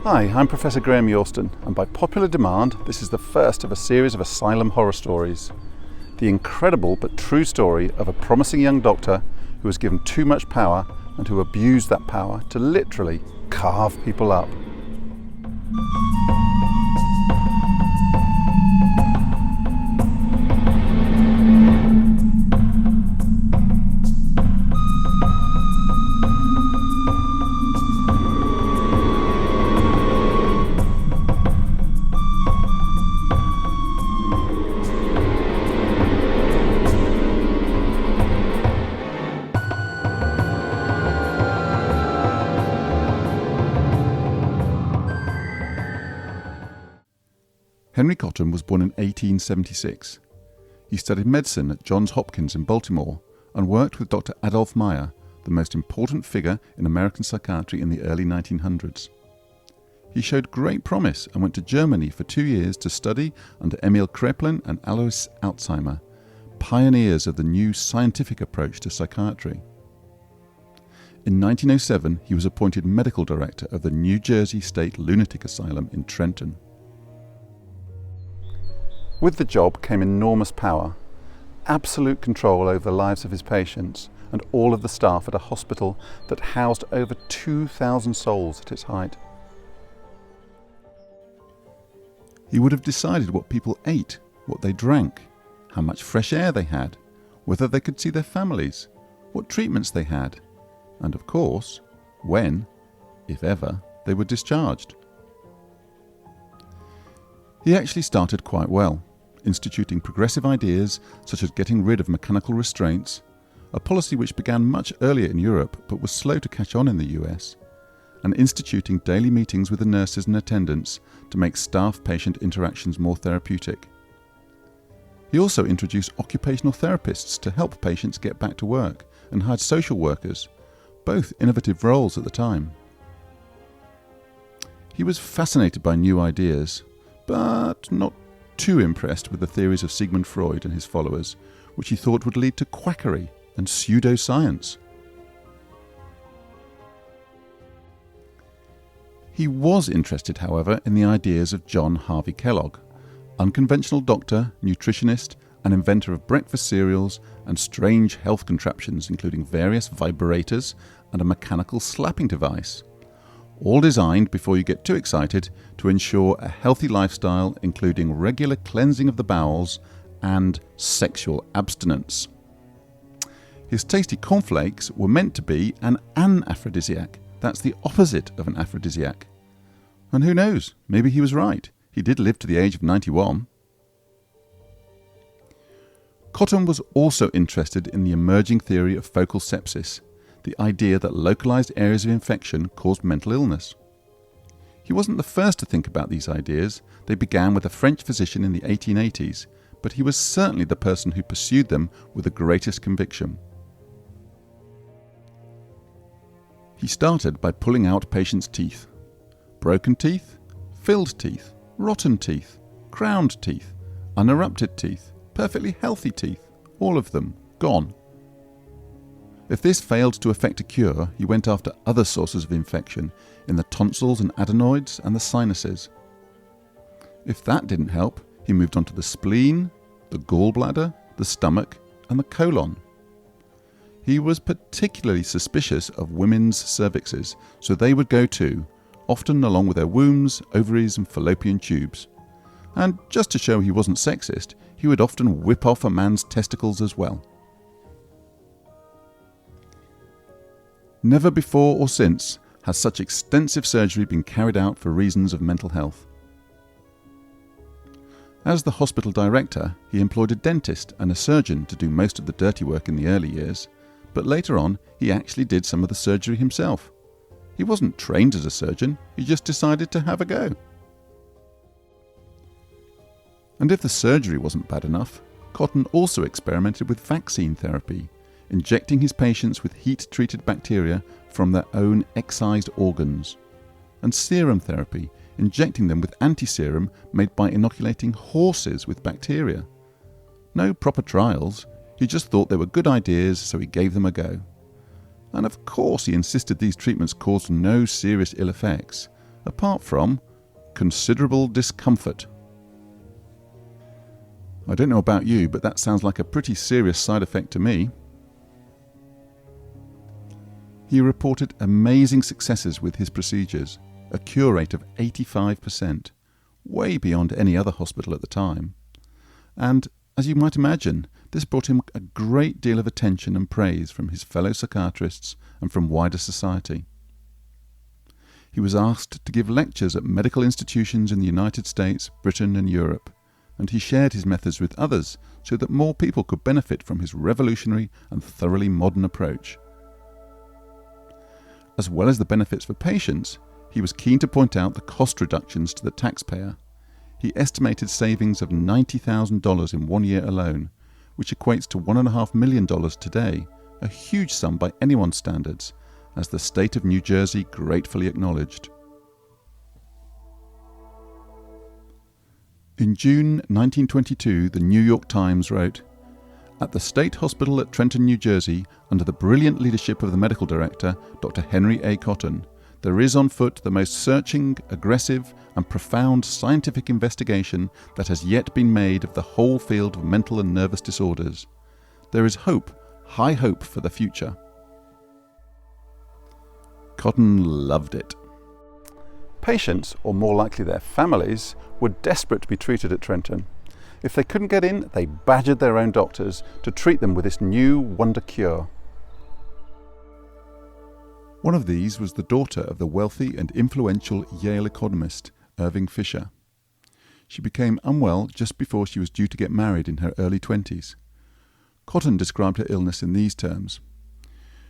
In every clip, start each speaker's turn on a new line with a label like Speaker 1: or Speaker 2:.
Speaker 1: Hi, I'm Professor Graham Yorston, and by popular demand, this is the first of a series of asylum horror stories. The incredible but true story of a promising young doctor who was given too much power and who abused that power to literally carve people up.
Speaker 2: Henry Cotton was born in 1876. He studied medicine at Johns Hopkins in Baltimore and worked with Dr. Adolph Meyer, the most important figure in American psychiatry in the early 1900s. He showed great promise and went to Germany for 2 years to study under Emil Kraepelin and Alois Alzheimer, pioneers of the new scientific approach to psychiatry. In 1907, he was appointed medical director of the New Jersey State Lunatic Asylum in Trenton.
Speaker 1: With the job came enormous power, absolute control over the lives of his patients and all of the staff at a hospital that housed over 2,000 souls at its height.
Speaker 2: He would have decided what people ate, what they drank, how much fresh air they had, whether they could see their families, what treatments they had, and of course, when, if ever, they were discharged. He actually started quite well, instituting progressive ideas such as getting rid of mechanical restraints, a policy which began much earlier in Europe but was slow to catch on in the US, and instituting daily meetings with the nurses and attendants to make staff-patient interactions more therapeutic. He also introduced occupational therapists to help patients get back to work and hired social workers, both innovative roles at the time. He was fascinated by new ideas, but not too impressed with the theories of Sigmund Freud and his followers, which he thought would lead to quackery and pseudoscience. He was interested, however, in the ideas of John Harvey Kellogg, unconventional doctor, nutritionist, and inventor of breakfast cereals and strange health contraptions, including various vibrators and a mechanical slapping device. All designed, before you get too excited, to ensure a healthy lifestyle including regular cleansing of the bowels and sexual abstinence. His tasty cornflakes were meant to be an aphrodisiac. That's the opposite of an aphrodisiac. And who knows, maybe he was right. He did live to the age of 91. Cotton was also interested in the emerging theory of focal sepsis, the idea that localized areas of infection caused mental illness. He wasn't the first to think about these ideas. They began with a French physician in the 1880s, but he was certainly the person who pursued them with the greatest conviction. He started by pulling out patients' teeth. Broken teeth, filled teeth, rotten teeth, crowned teeth, unerupted teeth, perfectly healthy teeth, all of them gone. If this failed to effect a cure, he went after other sources of infection in the tonsils and adenoids and the sinuses. If that didn't help, he moved on to the spleen, the gallbladder, the stomach, and the colon. He was particularly suspicious of women's cervixes, so they would go too, often along with their wombs, ovaries, and fallopian tubes. And just to show he wasn't sexist, he would often whip off a man's testicles as well. Never before or since has such extensive surgery been carried out for reasons of mental health. As the hospital director, he employed a dentist and a surgeon to do most of the dirty work in the early years, but later on he actually did some of the surgery himself. He wasn't trained as a surgeon, he just decided to have a go. And if the surgery wasn't bad enough, Cotton also experimented with vaccine therapy, injecting his patients with heat-treated bacteria from their own excised organs, and serum therapy, injecting them with anti-serum made by inoculating horses with bacteria. No proper trials, he just thought they were good ideas, so he gave them a go. And of course he insisted these treatments caused no serious ill effects, apart from considerable discomfort. I don't know about you, but that sounds like a pretty serious side effect to me. He reported amazing successes with his procedures, a cure rate of 85%, way beyond any other hospital at the time. And, as you might imagine, this brought him a great deal of attention and praise from his fellow psychiatrists and from wider society. He was asked to give lectures at medical institutions in the United States, Britain and Europe, and he shared his methods with others so that more people could benefit from his revolutionary and thoroughly modern approach. As well as the benefits for patients, he was keen to point out the cost reductions to the taxpayer. He estimated savings of $90,000 in 1 year alone, which equates to $1.5 million today, a huge sum by anyone's standards, as the state of New Jersey gratefully acknowledged. In June 1922, the New York Times wrote, "At the State Hospital at Trenton, New Jersey, under the brilliant leadership of the medical director, Dr. Henry A. Cotton, there is on foot the most searching, aggressive, and profound scientific investigation that has yet been made of the whole field of mental and nervous disorders. There is hope, high hope for the future." Cotton loved it.
Speaker 1: Patients, or more likely their families, were desperate to be treated at Trenton. If they couldn't get in, they badgered their own doctors to treat them with this new wonder cure.
Speaker 2: One of these was the daughter of the wealthy and influential Yale economist, Irving Fisher. She became unwell just before she was due to get married in her early 20s. Cotton described her illness in these terms.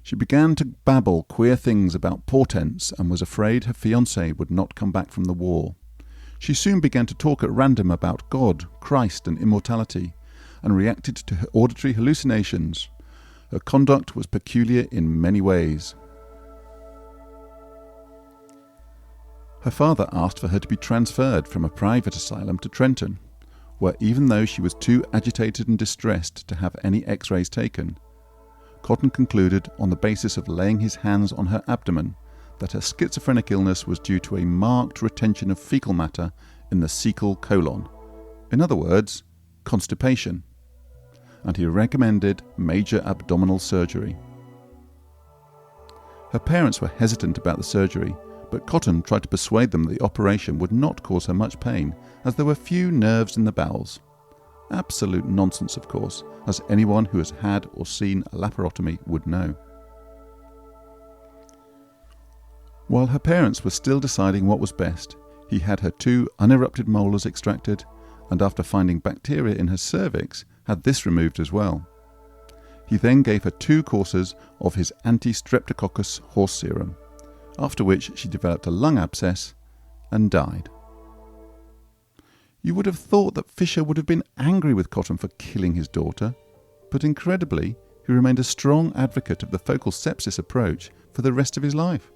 Speaker 2: She began to babble queer things about portents and was afraid her fiancé would not come back from the war. She soon began to talk at random about God, Christ and immortality, and reacted to her auditory hallucinations. Her conduct was peculiar in many ways. Her father asked for her to be transferred from a private asylum to Trenton, where even though she was too agitated and distressed to have any x-rays taken, Cotton concluded on the basis of laying his hands on her abdomen that her schizophrenic illness was due to a marked retention of fecal matter in the cecal colon. In other words, constipation. And he recommended major abdominal surgery. Her parents were hesitant about the surgery, but Cotton tried to persuade them that the operation would not cause her much pain, as there were few nerves in the bowels. Absolute nonsense, of course, as anyone who has had or seen a laparotomy would know. While her parents were still deciding what was best, he had her 2 unerupted molars extracted, and after finding bacteria in her cervix, had this removed as well. He then gave her 2 courses of his anti-streptococcus horse serum, after which she developed a lung abscess and died. You would have thought that Fisher would have been angry with Cotton for killing his daughter, but incredibly, he remained a strong advocate of the focal sepsis approach for the rest of his life.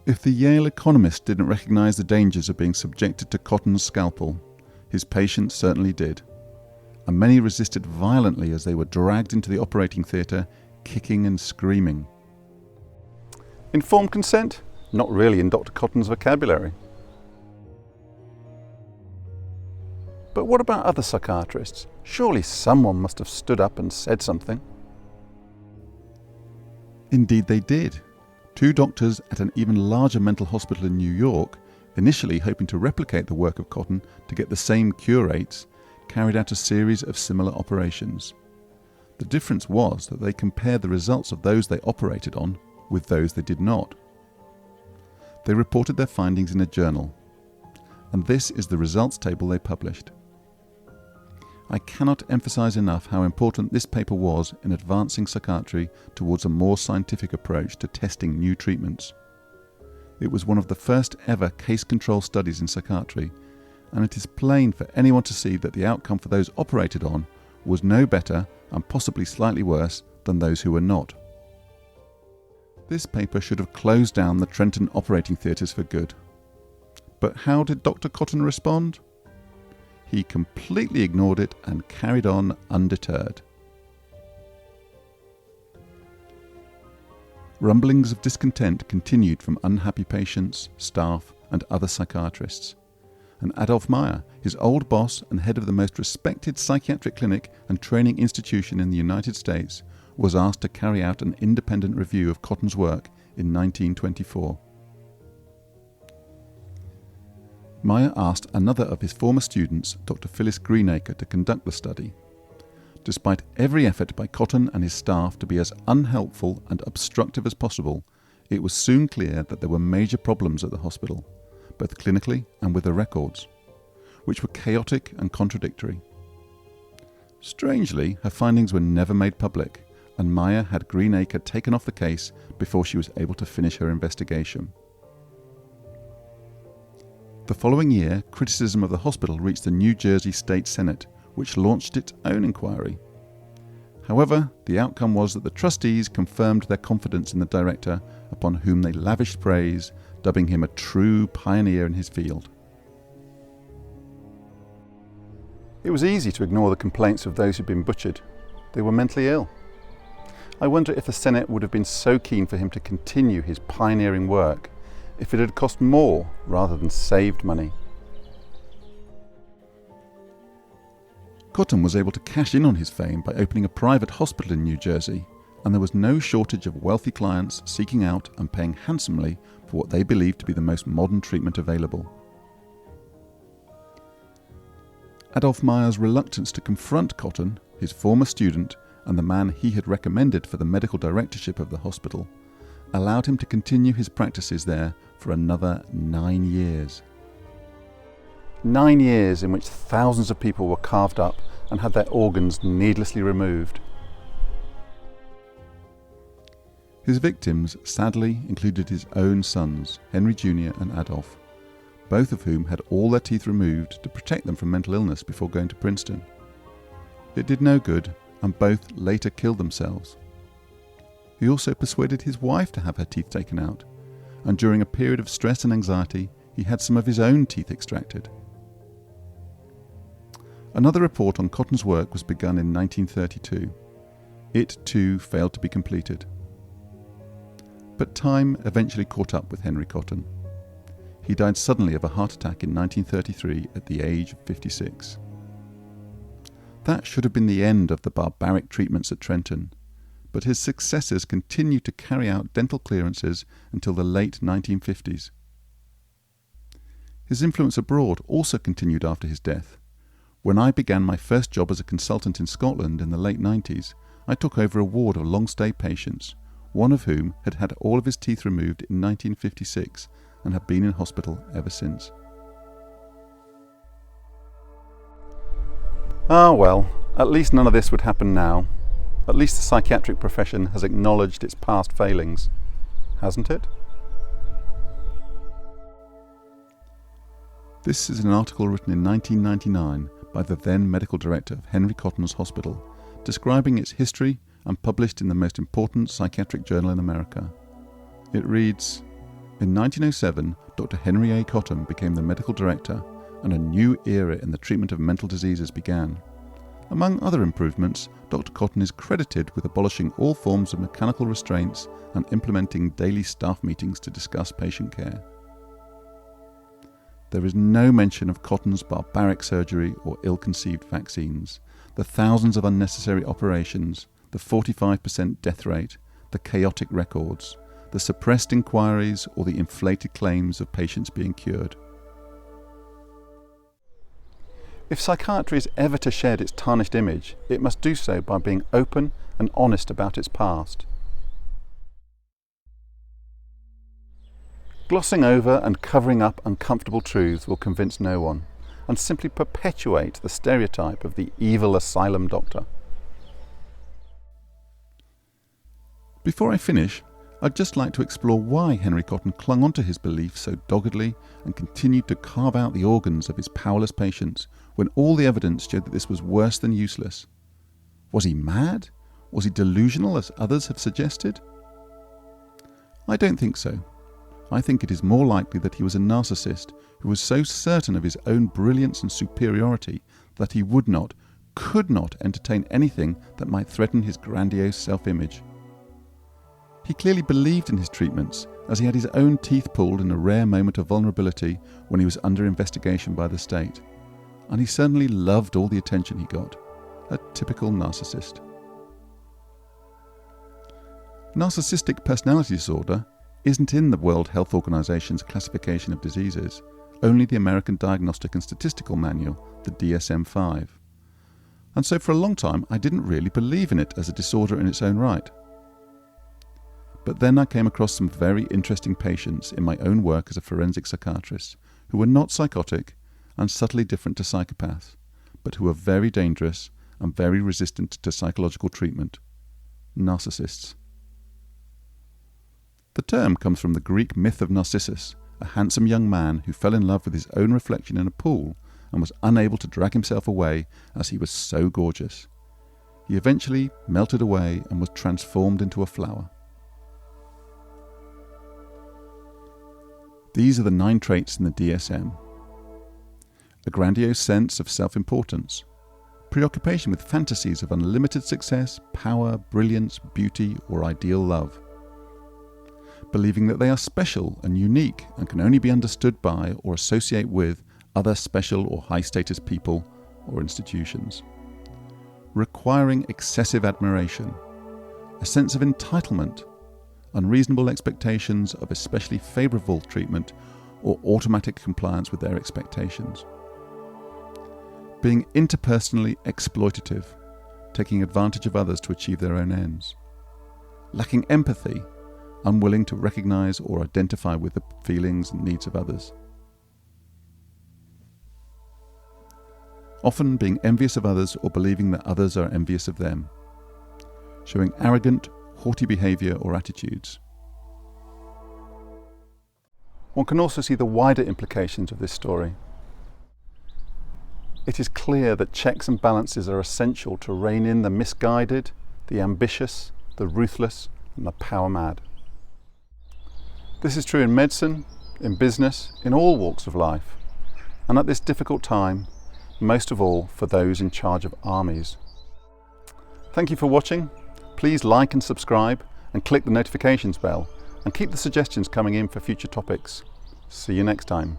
Speaker 2: If the Yale economist didn't recognize the dangers of being subjected to Cotton's scalpel, his patients certainly did, and many resisted violently as they were dragged into the operating theatre, kicking and screaming.
Speaker 1: Informed consent? Not really in Dr. Cotton's vocabulary. But what about other psychiatrists? Surely someone must have stood up and said something.
Speaker 2: Indeed they did. 2 doctors at an even larger mental hospital in New York, initially hoping to replicate the work of Cotton to get the same cure rates, carried out a series of similar operations. The difference was that they compared the results of those they operated on with those they did not. They reported their findings in a journal, and this is the results table they published. I cannot emphasize enough how important this paper was in advancing psychiatry towards a more scientific approach to testing new treatments. It was one of the first ever case control studies in psychiatry, and it is plain for anyone to see that the outcome for those operated on was no better and possibly slightly worse than those who were not. This paper should have closed down the Trenton operating theatres for good. But how did Dr. Cotton respond? He completely ignored it and carried on undeterred. Rumblings of discontent continued from unhappy patients, staff, and other psychiatrists. And Adolf Meyer, his old boss and head of the most respected psychiatric clinic and training institution in the United States, was asked to carry out an independent review of Cotton's work in 1924. Meyer asked another of his former students, Dr. Phyllis Greenacre, to conduct the study. Despite every effort by Cotton and his staff to be as unhelpful and obstructive as possible, it was soon clear that there were major problems at the hospital, both clinically and with the records, which were chaotic and contradictory. Strangely, her findings were never made public, and Meyer had Greenacre taken off the case before she was able to finish her investigation. The following year, criticism of the hospital reached the New Jersey State Senate, which launched its own inquiry. However, the outcome was that the trustees confirmed their confidence in the director, upon whom they lavished praise, dubbing him a true pioneer in his field.
Speaker 1: It was easy to ignore the complaints of those who'd been butchered. They were mentally ill. I wonder if the Senate would have been so keen for him to continue his pioneering work if it had cost more rather than saved money.
Speaker 2: Cotton was able to cash in on his fame by opening a private hospital in New Jersey, and there was no shortage of wealthy clients seeking out and paying handsomely for what they believed to be the most modern treatment available. Adolf Meyer's reluctance to confront Cotton, his former student, and the man he had recommended for the medical directorship of the hospital, allowed him to continue his practices there for another 9 years.
Speaker 1: 9 years in which thousands of people were carved up and had their organs needlessly removed.
Speaker 2: His victims sadly included his own sons, Henry Jr. and Adolf, both of whom had all their teeth removed to protect them from mental illness before going to Princeton. It did no good, and both later killed themselves. He also persuaded his wife to have her teeth taken out, and during a period of stress and anxiety, he had some of his own teeth extracted. Another report on Cotton's work was begun in 1932. It, too, failed to be completed. But time eventually caught up with Henry Cotton. He died suddenly of a heart attack in 1933 at the age of 56. That should have been the end of the barbaric treatments at Trenton, but his successors continued to carry out dental clearances until the late 1950s. His influence abroad also continued after his death. When I began my first job as a consultant in Scotland in the late 90s, I took over a ward of long-stay patients, one of whom had had all of his teeth removed in 1956 and had been in hospital ever since.
Speaker 1: Ah well, at least none of this would happen now. At least the psychiatric profession has acknowledged its past failings, hasn't it?
Speaker 2: This is an article written in 1999 by the then medical director of Henry Cotton's Hospital, describing its history and published in the most important psychiatric journal in America. It reads, "In 1907, Dr. Henry A. Cotton became the medical director, and a new era in the treatment of mental diseases began. Among other improvements, Dr. Cotton is credited with abolishing all forms of mechanical restraints and implementing daily staff meetings to discuss patient care." There is no mention of Cotton's barbaric surgery or ill-conceived vaccines, the thousands of unnecessary operations, the 45% death rate, the chaotic records, the suppressed inquiries, or the inflated claims of patients being cured.
Speaker 1: If psychiatry is ever to shed its tarnished image, it must do so by being open and honest about its past. Glossing over and covering up uncomfortable truths will convince no one, and simply perpetuate the stereotype of the evil asylum doctor.
Speaker 2: Before I finish, I'd just like to explore why Henry Cotton clung onto his belief so doggedly and continued to carve out the organs of his powerless patients when all the evidence showed that this was worse than useless. Was he mad? Was he delusional, as others have suggested? I don't think so. I think it is more likely that he was a narcissist who was so certain of his own brilliance and superiority that he would not, could not entertain anything that might threaten his grandiose self-image. He clearly believed in his treatments, as he had his own teeth pulled in a rare moment of vulnerability when he was under investigation by the state. And he certainly loved all the attention he got. A typical narcissist. Narcissistic personality disorder isn't in the World Health Organization's classification of diseases, only the American Diagnostic and Statistical Manual, the DSM-5. And so for a long time I didn't really believe in it as a disorder in its own right. But then I came across some very interesting patients in my own work as a forensic psychiatrist who were not psychotic and subtly different to psychopaths, but who were very dangerous and very resistant to psychological treatment. Narcissists. The term comes from the Greek myth of Narcissus, a handsome young man who fell in love with his own reflection in a pool and was unable to drag himself away as he was so gorgeous. He eventually melted away and was transformed into a flower. These are the 9 traits in the DSM. A grandiose sense of self-importance, preoccupation with fantasies of unlimited success, power, brilliance, beauty, or ideal love. Believing that they are special and unique and can only be understood by or associate with other special or high-status people or institutions. Requiring excessive admiration, a sense of entitlement, unreasonable expectations of especially favourable treatment or automatic compliance with their expectations. Being interpersonally exploitative, taking advantage of others to achieve their own ends. Lacking empathy, unwilling to recognise or identify with the feelings and needs of others. Often being envious of others or believing that others are envious of them. Showing arrogant, haughty behaviour or attitudes.
Speaker 1: One can also see the wider implications of this story. It is clear that checks and balances are essential to rein in the misguided, the ambitious, the ruthless, and the power-mad. This is true in medicine, in business, in all walks of life, and at this difficult time, most of all for those in charge of armies. Thank you for watching. Please like and subscribe and click the notifications bell and keep the suggestions coming in for future topics. See you next time.